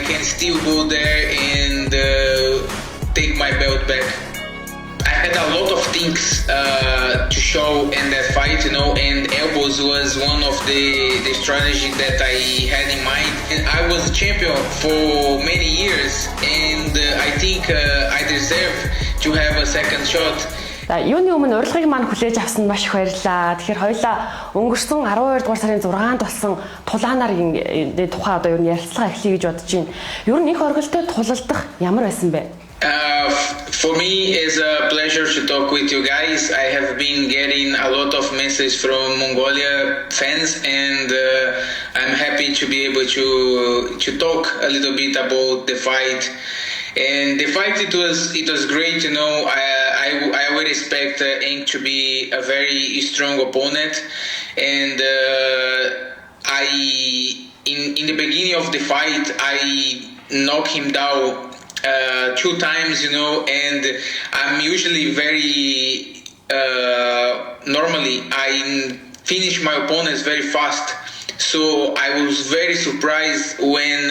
can still go there and take my belt back. I had a lot of things to show in that fight, and elbows was one of the strategy that I had in mind. And I was a champion for many years, and I think I deserve to have a second shot. Юуны өмнө урилгыг маань хүлээж авсан маш их баярлалаа. Тэгэхээр хоёулаа өнгөрсөн 12 дугаар сарын 6-нд болсон тулаанаар тухай одоо ер нь ярилцлага эхлэе гэж бодож байна. Ер нь их оргилтой тулалдах ямар байсан бэ? For me, it's a pleasure to talk with you guys. I have been getting a lot of messages from Mongolia fans, and I'm happy to be able to talk a little bit about the fight. And the fight, it was great. I would expect Ink to be a very strong opponent, and in the beginning of the fight, I knocked him down 2 times, and I'm usually very normally I finish my opponents very fast. So I was very surprised when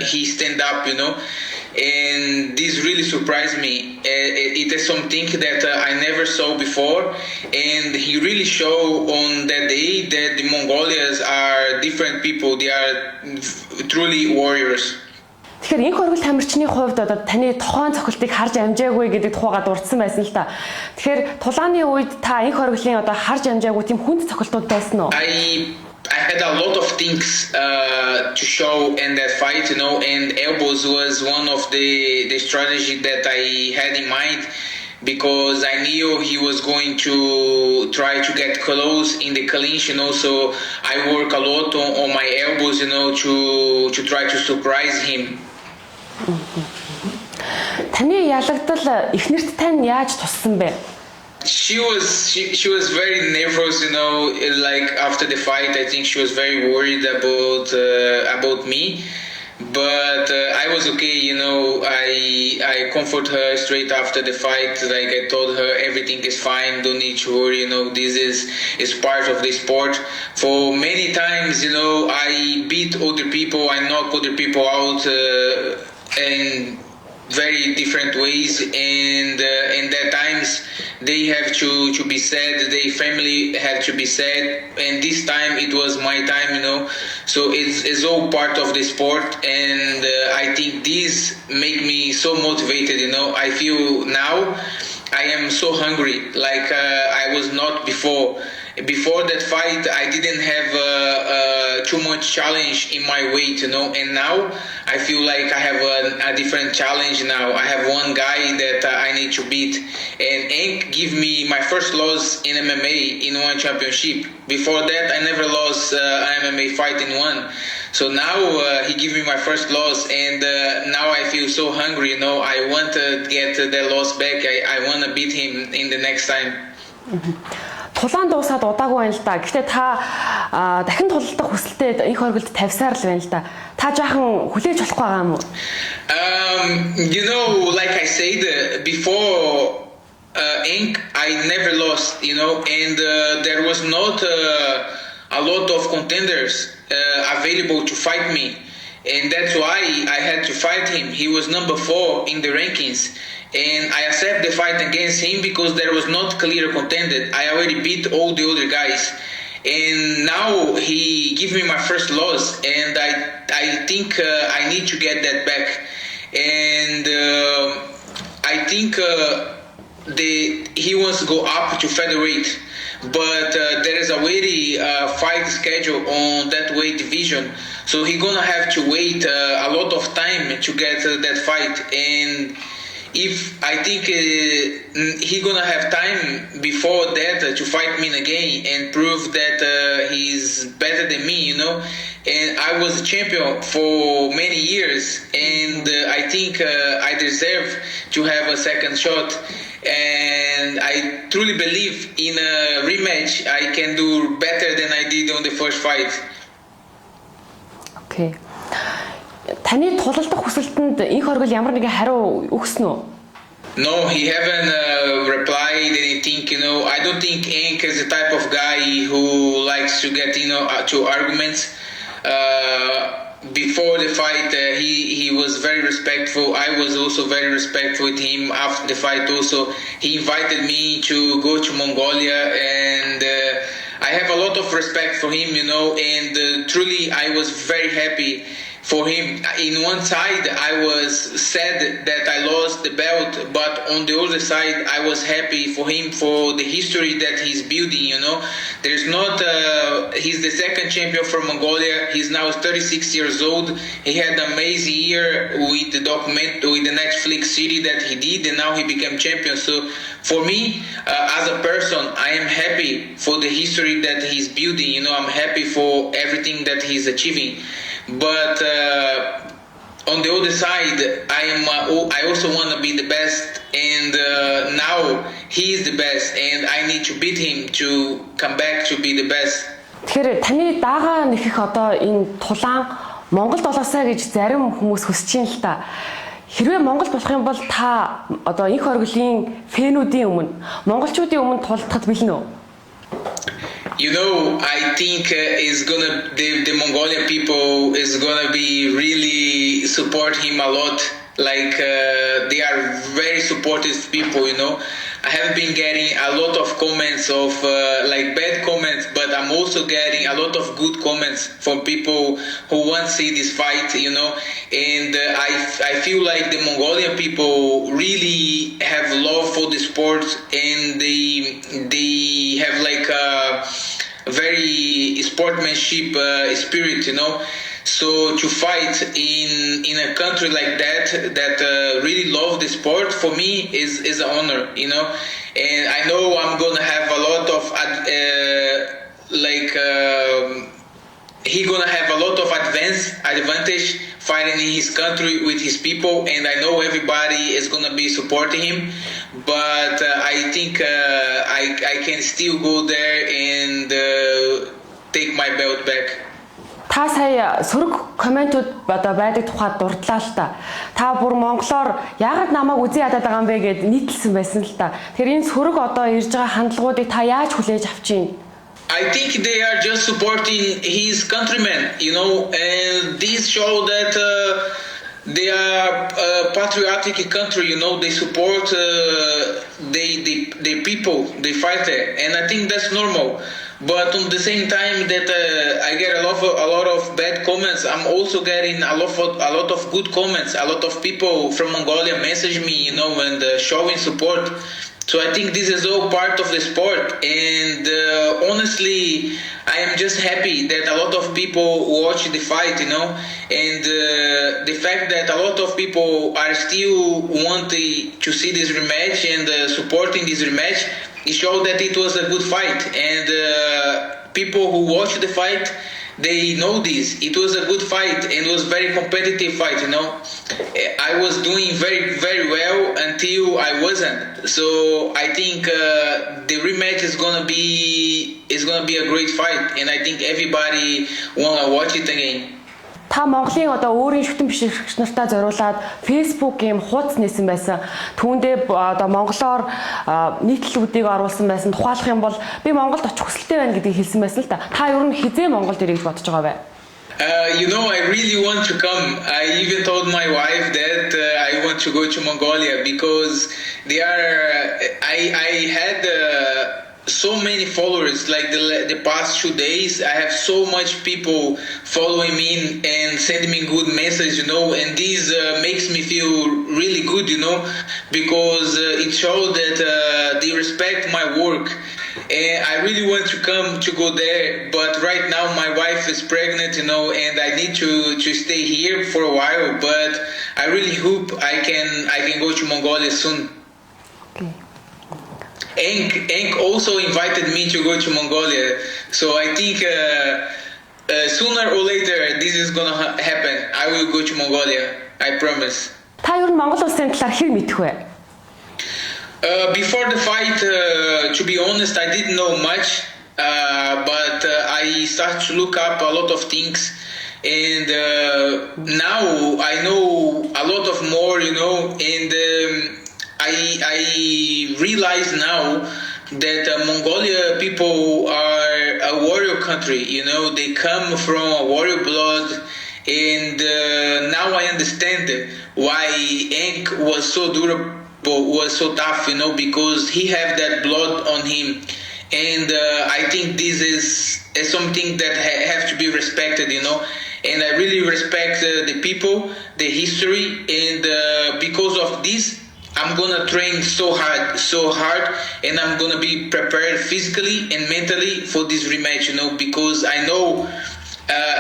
he stand up, and this really surprised me. It is something that I never saw before, and he really showed on that day that the Mongolians are different people. They are truly warriors. Тэгэхээр инх оргил тамирчны хувьд одоо таны тохойн цохилтыг харж амжаагүй гэдэг тухайга дурдсан байсан л та. Тэгэхээр тулааны үед та инх оргилийн одоо харж амжаагүй тийм хүнд цохилтууд байсан уу? I had a lot of things to show in that fight, and elbows was one of the strategy that I had in mind, because I knew he was going to try to get close in the clinch, so I work a lot on my elbows, to try to surprise him. Таны ялагдал эхнэрт тань яаж туссан бэ? She was very nervous, like after the fight. I think she was very worried about me, but I was okay. I comfort her straight after the fight. Like I told her everything is fine, don't need to worry. This is part of the sport. For many times, I beat other people, I knock other people out, and very different ways, and that times they have to be sad, their family had to be sad, and this time it was my time, so it's all part of the sport, and I think this make me so motivated. I feel now I am so hungry like I was not before. Before that fight, I didn't have too much challenge in my weight, and now I feel like I have a different challenge now. I have one guy that I need to beat, and Ink give me my first loss in MMA in one championship. Before that, I never lost an MMA fight in one. So now he give me my first loss, and now I feel so hungry. I want to get that loss back. I want to beat him in the next time. Тулаан дуусаад удаагүй байна л да. Гэхдээ та дахин тулалдах хүсэлтэд инх оргилд тавьсаар л байна л да. Та жаахан хүлээж болохгүй байгаа юм уу? Like I said before, Ink, I never lost, and there was not a lot of contenders available to fight me, and that's why I had to fight him. He was number 4 in the rankings. And I accept the fight against him because there was not clear contender. I already beat all the other guys, and now he give me my first loss, and I think I need to get that back. And I think he wants to go up to featherweight, but there is already a fight schedule on that weight division, so he's gonna have to wait a lot of time to get that fight. And if I think he gonna have time before that to fight me again and prove that he's better than me, And I was a champion for many years, and I think I deserve to have a second shot. And I truly believe in a rematch I can do better than I did on the first fight. Okay. Таны тулалдах хүсэлтэнд инх оргил ямар нэгэн хариу өгсөн үү? No, he haven't replied anything, I don't think Ink is the type of guy who likes to get, to arguments. before the fight, he was very respectful. I was also very respectful with him after the fight. Also, he invited me to go to Mongolia, and I have a lot of respect for him, and truly I was very happy for him. In one side, I was sad that I lost the belt, but on the other side, I was happy for him for the history that he's building. There's not. He's the second champion from Mongolia. He's now 36 years old. He had an amazing year with the Netflix series that he did, and now he became champion. So for me, as a person, I am happy for the history that he's building. I'm happy for everything that he's achieving. But on the other side, I also want to be the best, and now he is the best, and I need to beat him to come back to be the best. Тэгэхээр таны дагаа нэхэх одоо энэ тулаан Монголд болоосаа гэж зарим хүмүүс хүсэж байна л та. Хэрвээ Монгол болох юм бол та одоо их оргилын фэнүүдийн өмнө монголчуудын өмнө тулдахад бэлэн үү? I think the Mongolian people is gonna be really support him a lot. Like they are very supportive people. I have been getting a lot of comments of like bad comments, but I'm also getting a lot of good comments from people who want to see this fight. And I feel like the Mongolian people really have love for the sport, and they have like a very sportsmanship spirit. So to fight in a country like that really love the sport, for me is an honor, and I know I'm gonna have a lot of he gonna have a lot of advantage fighting in his country with his people, and I know everybody is gonna be supporting him, but I think I can still go there and take my belt back. Та сая сөрөг комментууд одоо байдаг тухайд дурдлаа л та. Та бүр монголоор яагаад намайг үзий ядаад байгаа юм бэ гэд нийтлсэн байсан л та. Тэгэхээр энэ сөрөг одоо ирж байгаа хандлагуудыг та яаж хүлээж авч байна? I think they are just supporting his countrymen, and this show that they are a patriotic country, they support the people, the fighter, and I think that's normal. But on the same time that I get a lot of bad comments, I'm also getting a lot of good comments. A lot of people from Mongolia message me, and showing support. So I think this is all part of the sport, and honestly, I am just happy that a lot of people watch the fight, and the fact that a lot of people are still wanting to see this rematch and supporting this rematch, it shows that it was a good fight, and people who watch the fight, they know this. It was a good fight, and it was very competitive fight. I was doing very, very well until I wasn't. So I think the rematch is gonna be a great fight, and I think everybody wanna watch it again. Та Монголын одоо өөрийн шүтэн бишрэгч нартай зориулаад Facebook ийм хуудас нээсэн байсан. Түүндээ одоо монголоор нийтлэлүүдийг оруулсан байсан. Тухайлах юм бол би Монголд очих хүсэлтэй байна гэдгийг хэлсэн байсан л та. Та ер нь хизээ Монголд ирэх гэж бодож байгаа вэ? I really want to come. I even told my wife that I want to go to Mongolia because I had so many followers. Like the past 2 days, I have so much people following me and sending me good messages, and this makes me feel really good, because it shows that they respect my work. And I really want to come to go there, but right now my wife is pregnant, and I need to stay here for a while, but I really hope I can go to Mongolia soon. Okay. Enk also invited me to go to Mongolia, so I think sooner or later this is gonna happen. I will go to Mongolia, I promise. Та ер нь Монгол улсын талаар хэр мэдэх вэ? Before the fight, to be honest, I didn't know much, but I started to look up a lot of things, and now I know a lot of more, and I realize now that Mongolia people are a warrior country. They come from a warrior blood, and now I understand why Hank was so durable, was so tough, because he have that blood on him, and I think this is something that have to be respected, and I really respect the people, the history, and because of this, I'm gonna train so hard, and I'm gonna be prepared physically and mentally for this rematch, because I know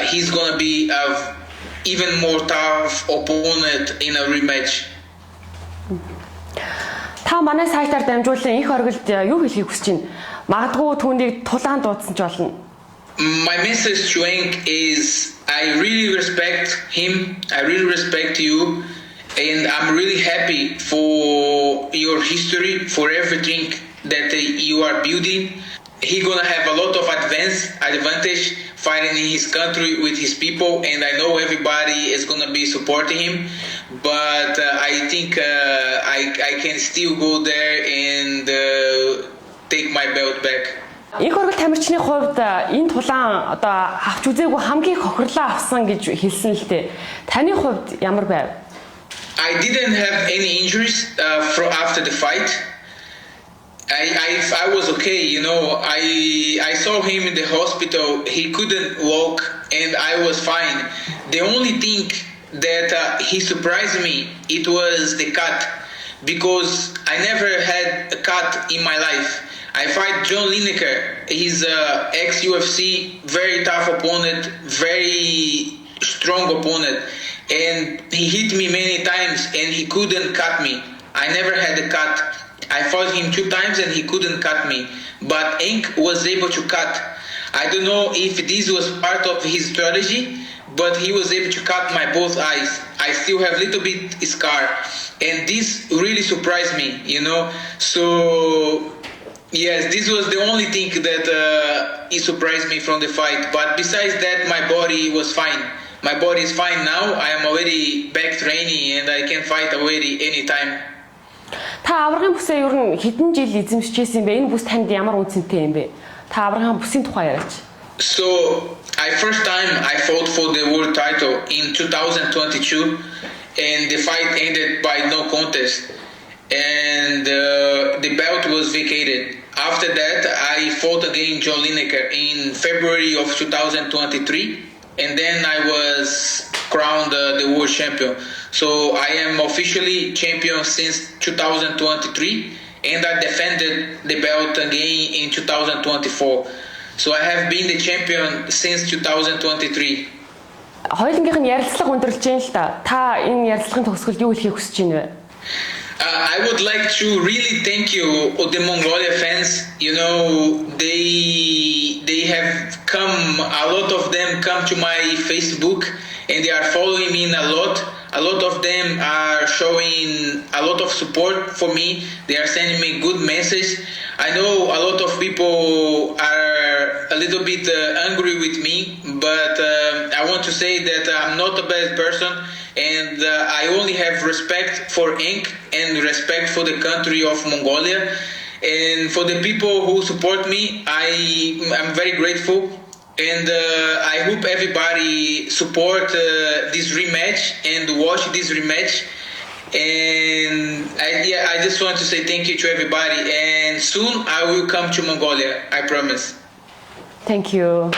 he's gonna be an even more tough opponent in a rematch. Та манай сайтаар дамжуулан их оргилд юу хэлхийг хүсэж байна? Магадгүй түүнийг тулаан дуудсан ч болно. My message to Hank is I really respect him. I really respect you. And I'm really happy for your history, for everything that you are building. He's gonna have a lot of advantage fighting in his country with his people, and I know everybody is gonna be supporting him. But I think I can still go there and take my belt back. Их оргил тамирчны хувьд энэ тулаан одоо авч үзээгүй хамгийн хохирлоо авсан гэж хэлсэн л дээ. Таны хувьд ямар байв? I didn't have any injuries after the fight. I was okay, I saw him in the hospital. He couldn't walk, and I was fine. The only thing that he surprised me, it was the cut, because I never had a cut in my life. I fight John Lineker. He's a ex-UFC, very tough opponent, very strong opponent. And he hit me many times, and he couldn't cut me. I never had a cut. I fought him 2 times, and he couldn't cut me. But Hank was able to cut. I don't know if this was part of his strategy, but he was able to cut my both eyes. I still have a little bit scar, and this really surprised me, So yes, this was the only thing that it surprised me from the fight. But besides that, my body was fine. My body is fine now. I am already back training, and I can fight already anytime. Та аврагын бүсээ ер нь хэдэн жил эзэмшижсэн бэ? Энэ бүс танд ямар үнцэнтэй юм бэ? Та аврагын бүсийн тухай яриач. So, first time I fought for the world title in 2022, and the fight ended by no contest, and the belt was vacated. After that, I fought against John Lineker in February of 2023. And then I was crowned the world champion. So I am officially champion since 2023, and I defended the belt again in 2024. So I have been the champion since 2023. Хоёулынгийнх нь ярилцлага өндөрлж байна л да. Та энэ ярилцлагын төгсгөлд юу хэлхийг хүсэж байна вэ? I would like to really thank you, the Mongolia fans. They have come, a lot of them come to my Facebook, and they are following me a lot. A lot of them are showing a lot of support for me. They are sending me good message. I know a lot of people are a little bit angry with me, but I want to say that I'm not a bad person, and I only have respect for Hank and respect for the country of Mongolia. And for the people who support me, I'm very grateful. And I hope everybody support this rematch and watch this rematch. And I just want to say thank you to everybody. And soon I will come to Mongolia, I promise. Thank you.